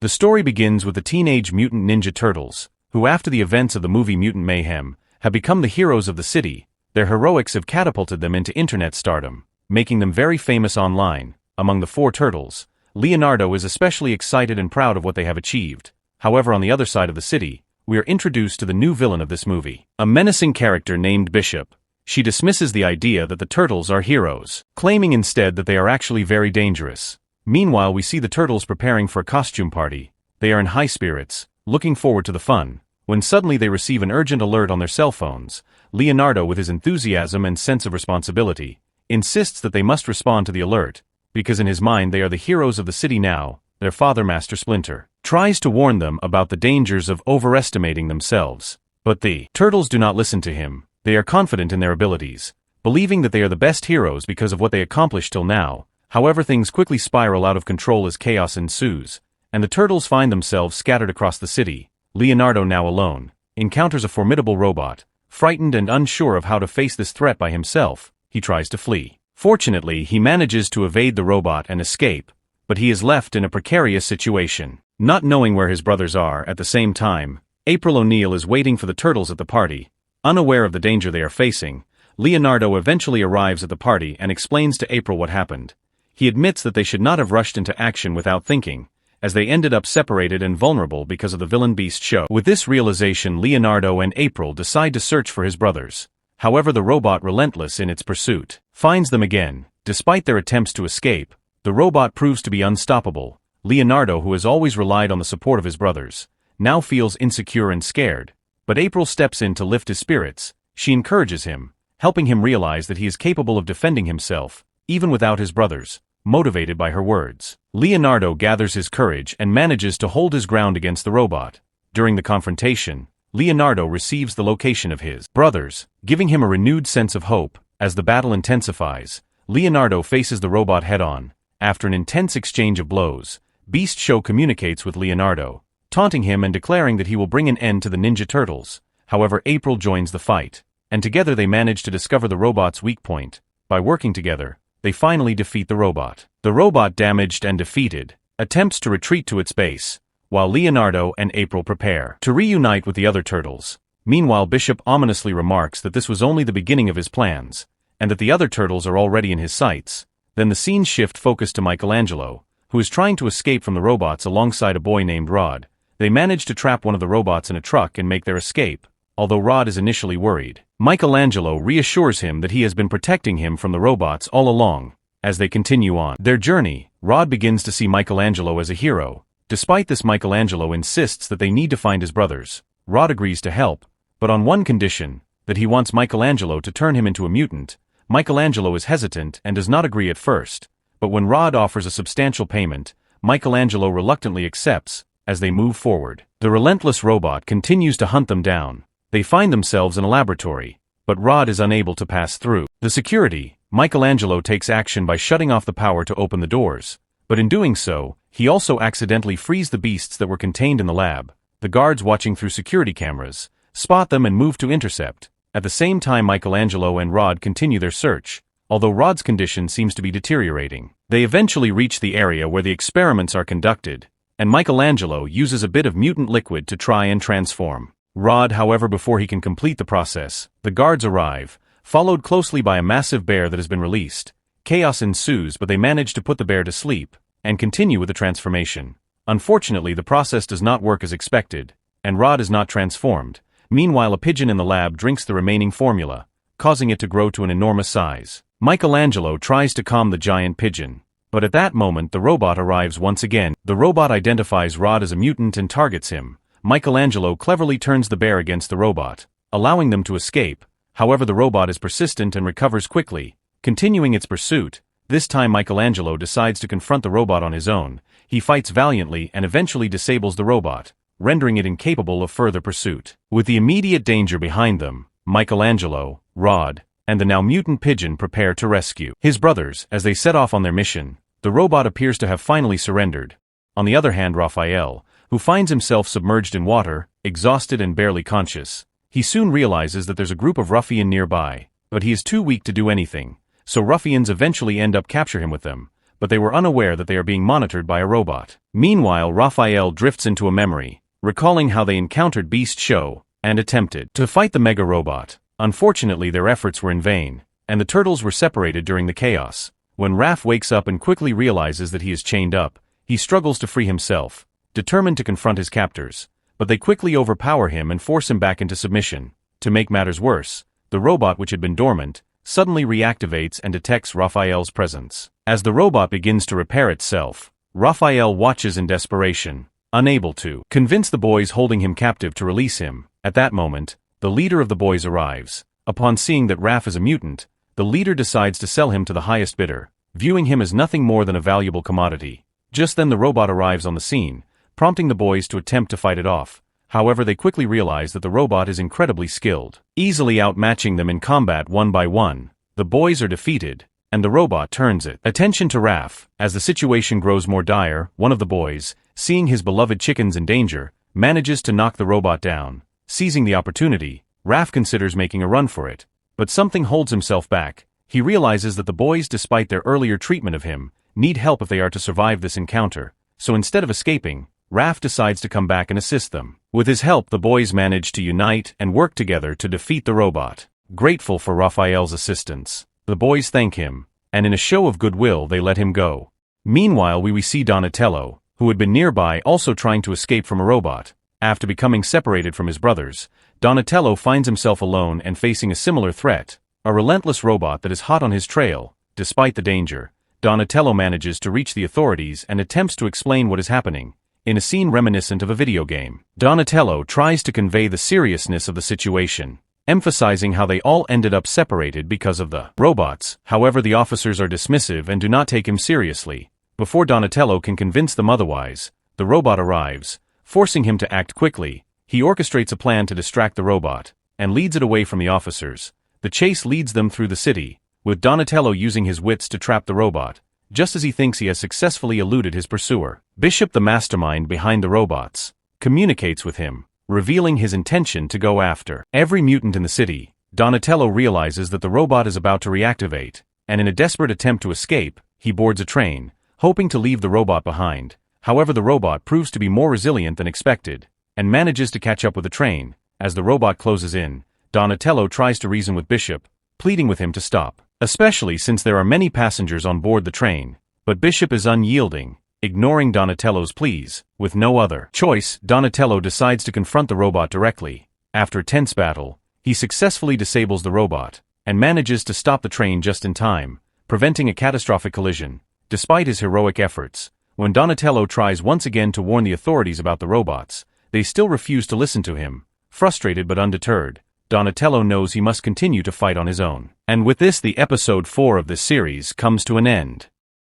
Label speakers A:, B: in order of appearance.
A: The story begins with the Teenage Mutant Ninja Turtles, who after the events of the movie Mutant Mayhem, have become the heroes of the city. Their heroics have catapulted them into internet stardom, making them very famous online. Among the four turtles, Leonardo is especially excited and proud of what they have achieved. However, on the other side of the city, we are introduced to the new villain of this movie, a menacing character named Bishop. She dismisses the idea that the turtles are heroes, claiming instead that they are actually very dangerous. Meanwhile, we see the turtles preparing for a costume party. They are in high spirits, looking forward to the fun, when suddenly they receive an urgent alert on their cell phones. Leonardo, with his enthusiasm and sense of responsibility, insists that they must respond to the alert, because in his mind they are the heroes of the city now. Their father, Master Splinter, tries to warn them about the dangers of overestimating themselves. But the turtles do not listen to him. They are confident in their abilities, believing that they are the best heroes because of what they accomplished till now. However, things quickly spiral out of control as chaos ensues, and the turtles find themselves scattered across the city. Leonardo, now alone, encounters a formidable robot. Frightened and unsure of how to face this threat by himself, he tries to flee. Fortunately, he manages to evade the robot and escape, but he is left in a precarious situation. Not knowing where his brothers are at the same time, April O'Neil is waiting for the turtles at the party. Unaware of the danger they are facing, Leonardo eventually arrives at the party and explains to April what happened. He admits that they should not have rushed into action without thinking, as they ended up separated and vulnerable because of the villain Beast show. With this realization, Leonardo and April decide to search for his brothers. However, the robot, relentless in its pursuit, finds them again. Despite their attempts to escape, the robot proves to be unstoppable. Leonardo, who has always relied on the support of his brothers, now feels insecure and scared. But April steps in to lift his spirits. She encourages him, helping him realize that he is capable of defending himself, even without his brothers. Motivated by her words, Leonardo gathers his courage and manages to hold his ground against the robot. During the confrontation, Leonardo receives the location of his brothers, giving him a renewed sense of hope. As the battle intensifies, Leonardo faces the robot head-on. After an intense exchange of blows, Beast Show communicates with Leonardo, taunting him and declaring that he will bring an end to the Ninja Turtles. However, April joins the fight, and together they manage to discover the robot's weak point. By working together, they finally defeat the robot. The robot, damaged and defeated, attempts to retreat to its base, while Leonardo and April prepare to reunite with the other turtles. Meanwhile, Bishop ominously remarks that this was only the beginning of his plans, and that the other turtles are already in his sights. Then the scenes shift focus to Michelangelo, who is trying to escape from the robots alongside a boy named Rod. They manage to trap one of the robots in a truck and make their escape. Although Rod is initially worried, Michelangelo reassures him that he has been protecting him from the robots all along. As they continue on their journey, Rod begins to see Michelangelo as a hero. Despite this, Michelangelo insists that they need to find his brothers. Rod agrees to help, but on one condition, that he wants Michelangelo to turn him into a mutant. Michelangelo is hesitant and does not agree at first, but when Rod offers a substantial payment, Michelangelo reluctantly accepts. As they move forward, the relentless robot continues to hunt them down. They find themselves in a laboratory, but Rod is unable to pass through the security. Michelangelo takes action by shutting off the power to open the doors, but in doing so, he also accidentally frees the beasts that were contained in the lab. The guards watching through security cameras spot them and move to intercept. At the same time, Michelangelo and Rod continue their search. Although Rod's condition seems to be deteriorating, they eventually reach the area where the experiments are conducted, and Michelangelo uses a bit of mutant liquid to try and transform Rod. However, before he can complete the process, the guards arrive, followed closely by a massive bear that has been released. Chaos ensues, but they manage to put the bear to sleep and continue with the transformation. Unfortunately, the process does not work as expected, and Rod is not transformed. Meanwhile, a pigeon in the lab drinks the remaining formula, causing it to grow to an enormous size. Michelangelo tries to calm the giant pigeon, but at that moment the robot arrives once again. The robot identifies Rod as a mutant and targets him. Michelangelo cleverly turns the bear against the robot, allowing them to escape. However, the robot is persistent and recovers quickly, continuing its pursuit. This time Michelangelo decides to confront the robot on his own. He fights valiantly and eventually disables the robot, rendering it incapable of further pursuit. With the immediate danger behind them, Michelangelo, Rod, and the now mutant pigeon prepare to rescue his brothers. As they set off on their mission, the robot appears to have finally surrendered. On the other hand, Raphael, who finds himself submerged in water, exhausted and barely conscious, he soon realizes that there's a group of ruffians nearby, but he is too weak to do anything, so ruffians eventually end up capture him with them. but they were unaware that they are being monitored by a robot. Meanwhile, Raphael drifts into a memory, recalling how they encountered Beast Show and attempted to fight the mega robot. Unfortunately, their efforts were in vain, and the turtles were separated during the chaos. When Raph wakes up and quickly realizes that he is chained up, he struggles to free himself, determined to confront his captors, but they quickly overpower him and force him back into submission. To make matters worse, the robot, which had been dormant, suddenly reactivates and detects Raphael's presence. As the robot begins to repair itself, Raphael watches in desperation, unable to convince the boys holding him captive to release him. At that moment, the leader of the boys arrives. Upon seeing that Raph is a mutant, the leader decides to sell him to the highest bidder, viewing him as nothing more than a valuable commodity. Just then the robot arrives on the scene, prompting the boys to attempt to fight it off. However, they quickly realize that the robot is incredibly skilled, easily outmatching them in combat one by one. The boys are defeated, and the robot turns its attention to Raph. As the situation grows more dire, one of the boys, seeing his beloved chickens in danger, manages to knock the robot down. Seizing the opportunity, Raph considers making a run for it, but something holds himself back. He realizes that the boys, despite their earlier treatment of him, need help if they are to survive this encounter, so instead of escaping, Raph decides to come back and assist them. With his help, the boys manage to unite and work together to defeat the robot. Grateful for Raphael's assistance, the boys thank him, and in a show of goodwill they let him go. Meanwhile, we see Donatello, who had been nearby, also trying to escape from a robot. After becoming separated from his brothers, Donatello finds himself alone and facing a similar threat, a relentless robot that is hot on his trail. Despite the danger, Donatello manages to reach the authorities and attempts to explain what is happening. In a scene reminiscent of a video game, Donatello tries to convey the seriousness of the situation, emphasizing how they all ended up separated because of the robots. However, the officers are dismissive and do not take him seriously. Before Donatello can convince them otherwise, the robot arrives, forcing him to act quickly. He orchestrates a plan to distract the robot, and leads it away from the officers. The chase leads them through the city, with Donatello using his wits to trap the robot, just as he thinks he has successfully eluded his pursuer. Bishop, the mastermind behind the robots, communicates with him, revealing his intention to go after every mutant in the city. Donatello realizes that the robot is about to reactivate, and in a desperate attempt to escape, he boards a train, hoping to leave the robot behind. However, the robot proves to be more resilient than expected, and manages to catch up with the train. As the robot closes in, Donatello tries to reason with Bishop, pleading with him to stop, especially since there are many passengers on board the train. But Bishop is unyielding, ignoring Donatello's pleas. With no other choice, Donatello decides to confront the robot directly. After a tense battle, he successfully disables the robot, and manages to stop the train just in time, preventing a catastrophic collision. Despite his heroic efforts, when Donatello tries once again to warn the authorities about the robots, they still refuse to listen to him. Frustrated but undeterred, Donatello knows he must continue to fight on his own. And with this, the episode 4 of this series comes to an end.